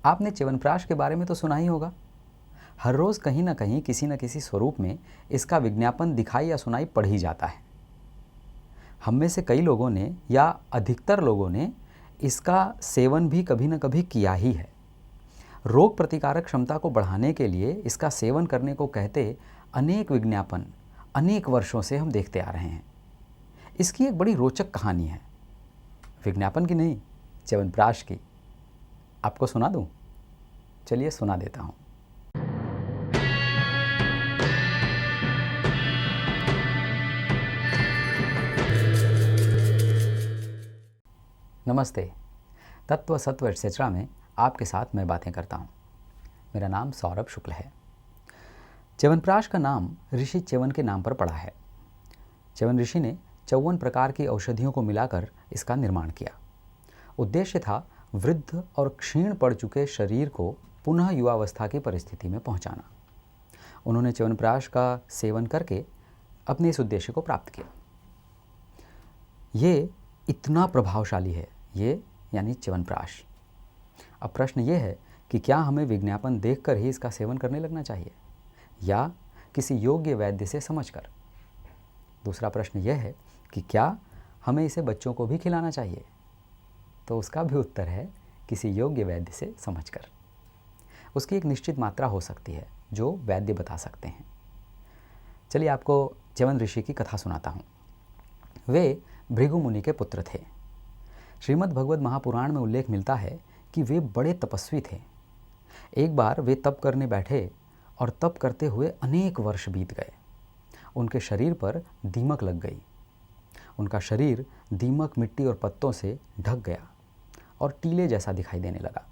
आपने च्यवनप्राश के बारे में तो सुना ही होगा। हर रोज़ कहीं ना कहीं किसी न किसी स्वरूप में इसका विज्ञापन दिखाई या सुनाई पड़ ही जाता है। हम में से कई लोगों ने या अधिकतर लोगों ने इसका सेवन भी कभी न कभी किया ही है। रोग प्रतिकारक क्षमता को बढ़ाने के लिए इसका सेवन करने को कहते अनेक विज्ञापन अनेक वर्षों से हम देखते आ रहे हैं। इसकी एक बड़ी रोचक कहानी है, विज्ञापन की नहीं, च्यवनप्राश की। आपको सुना दूं? चलिए सुना देता हूं। नमस्ते। तत्व सत्व एटसेट्रा में आपके साथ मैं बातें करता हूं। मेरा नाम सौरभ शुक्ल है। च्यवनप्राश का नाम ऋषि च्यवन के नाम पर पड़ा है। च्यवन ऋषि ने 54 प्रकार की औषधियों को मिलाकर इसका निर्माण किया। उद्देश्य था वृद्ध और क्षीण पड़ चुके शरीर को पुनः युवावस्था की परिस्थिति में पहुंचाना। उन्होंने च्यवनप्राश का सेवन करके अपने इस उद्देश्य को प्राप्त किया। ये इतना प्रभावशाली है, ये यानी च्यवनप्राश। अब प्रश्न ये है कि क्या हमें विज्ञापन देखकर ही इसका सेवन करने लगना चाहिए या किसी योग्य वैद्य से समझकर? दूसरा प्रश्न यह है कि क्या हमें इसे बच्चों को भी खिलाना चाहिए? तो उसका भी उत्तर है किसी योग्य वैद्य से समझकर। उसकी एक निश्चित मात्रा हो सकती है जो वैद्य बता सकते हैं। चलिए आपको च्यवन ऋषि की कथा सुनाता हूँ। वे भृगु मुनि के पुत्र थे। श्रीमद् भगवद महापुराण में उल्लेख मिलता है कि वे बड़े तपस्वी थे। एक बार वे तप करने बैठे और तप करते हुए अनेक वर्ष बीत गए। उनके शरीर पर दीमक लग गई। उनका शरीर दीमक, मिट्टी और पत्तों से ढक गया और टीले जैसा दिखाई देने लगा।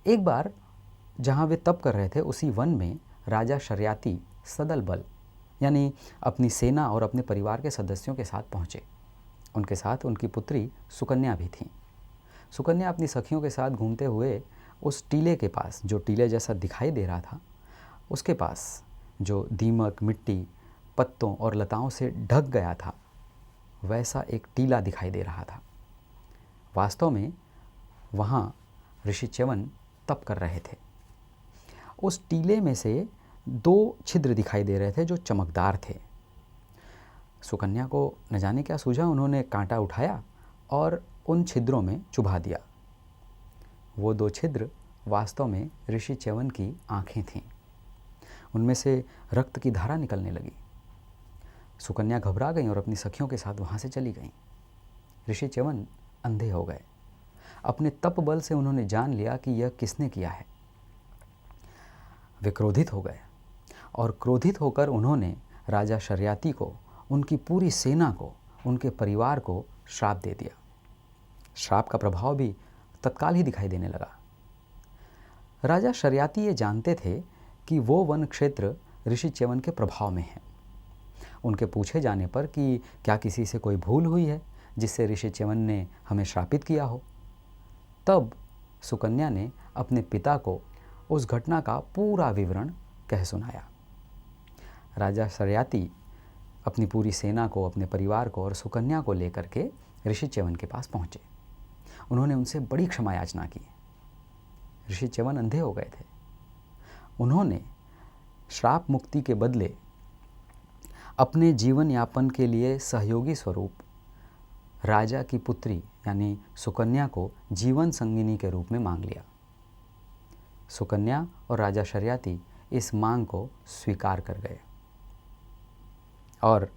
एक बार जहाँ वे तप कर रहे थे उसी वन में राजा शर्याती सदल बल यानी अपनी सेना और अपने परिवार के सदस्यों के साथ पहुँचे। उनके साथ उनकी पुत्री सुकन्या भी थी। सुकन्या अपनी सखियों के साथ घूमते हुए उस टीले के पास, जो टीले जैसा दिखाई दे रहा था, उसके पास जो दीमक, मिट्टी, पत्तों और लताओं से ढक गया था, वैसा एक टीला दिखाई दे रहा था। वास्तव में वहाँ ऋषि च्यवन तप कर रहे थे। उस टीले में से 2 छिद्र दिखाई दे रहे थे जो चमकदार थे। सुकन्या को न जाने क्या सूझा, उन्होंने कांटा उठाया और उन छिद्रों में चुभा दिया। वो 2 छिद्र वास्तव में ऋषि च्यवन की आँखें थीं। उनमें से रक्त की धारा निकलने लगी। सुकन्या घबरा गई और अपनी सखियों के साथ वहाँ से चली गईं। ऋषि च्यवन अंधे हो गए। अपने तप बल से उन्होंने जान लिया कि यह किसने किया है। वे क्रोधित हो गए और क्रोधित होकर उन्होंने राजा शर्याती को, उनकी पूरी सेना को, उनके परिवार को श्राप दे दिया। श्राप का प्रभाव भी तत्काल ही दिखाई देने लगा। राजा शर्याती ये जानते थे कि वो वन क्षेत्र ऋषि च्यवन के प्रभाव में है। उनके पूछे जाने पर कि क्या किसी से कोई भूल हुई है जिससे ऋषि च्यवन ने हमें श्रापित किया हो, तब सुकन्या ने अपने पिता को उस घटना का पूरा विवरण कह सुनाया। राजा शर्याती अपनी पूरी सेना को, अपने परिवार को और सुकन्या को लेकर के ऋषि च्यवन के पास पहुँचे। उन्होंने उनसे बड़ी क्षमा याचना की। ऋषि च्यवन अंधे हो गए थे। उन्होंने श्राप मुक्ति के बदले अपने जीवन यापन के लिए सहयोगी स्वरूप राजा की पुत्री यानी सुकन्या को जीवन संगिनी के रूप में मांग लिया। सुकन्या और राजा शर्याती इस मांग को स्वीकार कर गए और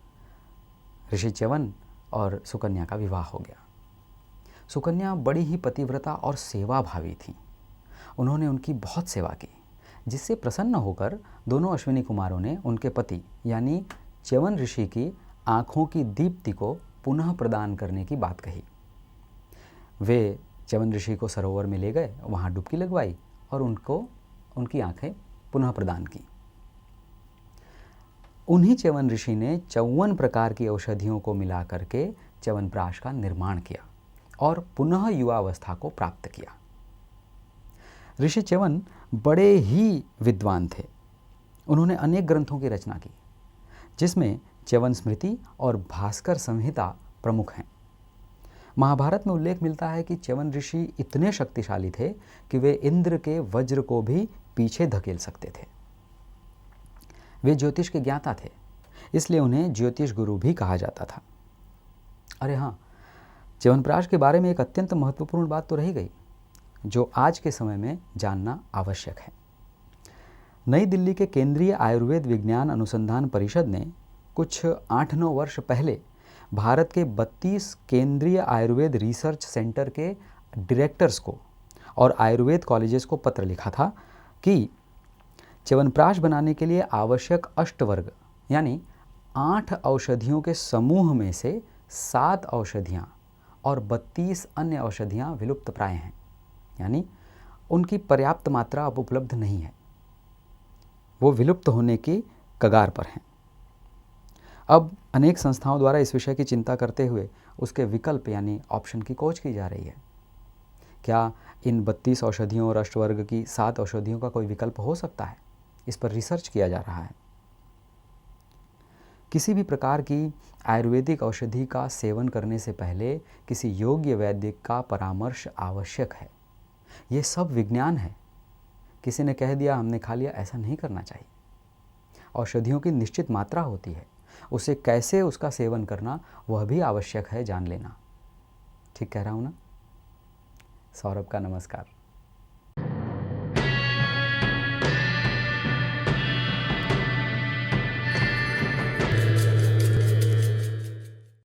ऋषि च्यवन और सुकन्या का विवाह हो गया। सुकन्या बड़ी ही पतिव्रता और सेवाभावी थी। उन्होंने उनकी बहुत सेवा की, जिससे प्रसन्न होकर दोनों अश्विनी कुमारों ने उनके पति यानी च्यवन ऋषि की आँखों की दीप्ति को पुनः प्रदान करने की बात कही। वे च्यवन ऋषि को सरोवर में ले गए, वहाँ डुबकी लगवाई और उनको उनकी आँखें पुनः प्रदान की। उन्हीं च्यवन ऋषि ने 54 प्रकार की औषधियों को मिला करके च्यवनप्राश का निर्माण किया और पुनः युवावस्था को प्राप्त किया। ऋषि च्यवन बड़े ही विद्वान थे। उन्होंने अनेक ग्रंथों की रचना की, जिसमें च्यवन स्मृति और भास्कर संहिता प्रमुख हैं। महाभारत में उल्लेख मिलता है कि च्यवन ऋषि इतने शक्तिशाली थे कि वे इंद्र के वज्र को भी पीछे धकेल सकते थे। वे ज्योतिष के ज्ञाता थे, इसलिए उन्हें ज्योतिष गुरु भी कहा जाता था। अरे हाँ, च्यवनप्राश के बारे में एक अत्यंत महत्वपूर्ण बात तो रही गई, जो आज के समय में जानना आवश्यक है। नई दिल्ली के केंद्रीय आयुर्वेद विज्ञान अनुसंधान परिषद ने कुछ 8-9 वर्ष पहले भारत के 32 केंद्रीय आयुर्वेद रिसर्च सेंटर के डायरेक्टर्स को और आयुर्वेद कॉलेजेस को पत्र लिखा था कि च्यवनप्राश बनाने के लिए आवश्यक अष्टवर्ग यानी 8 औषधियों के समूह में से 7 औषधियाँ और 32 अन्य औषधियाँ विलुप्त प्राय हैं, यानी उनकी पर्याप्त मात्रा अब उपलब्ध नहीं है, वो विलुप्त होने की कगार पर हैं। अब अनेक संस्थाओं द्वारा इस विषय की चिंता करते हुए उसके विकल्प यानी ऑप्शन की खोज की जा रही है। क्या इन 32 औषधियों और अष्टवर्ग की 7 औषधियों का कोई विकल्प हो सकता है? इस पर रिसर्च किया जा रहा है। किसी भी प्रकार की आयुर्वेदिक औषधि का सेवन करने से पहले किसी योग्य वैद्य का परामर्श आवश्यक है। ये सब विज्ञान है। किसी ने कह दिया हमने खा लिया, ऐसा नहीं करना चाहिए। औषधियों की निश्चित मात्रा होती है, उसे कैसे उसका सेवन करना वह भी आवश्यक है जान लेना। ठीक कह रहा हूँ ना? सौरभ का नमस्कार।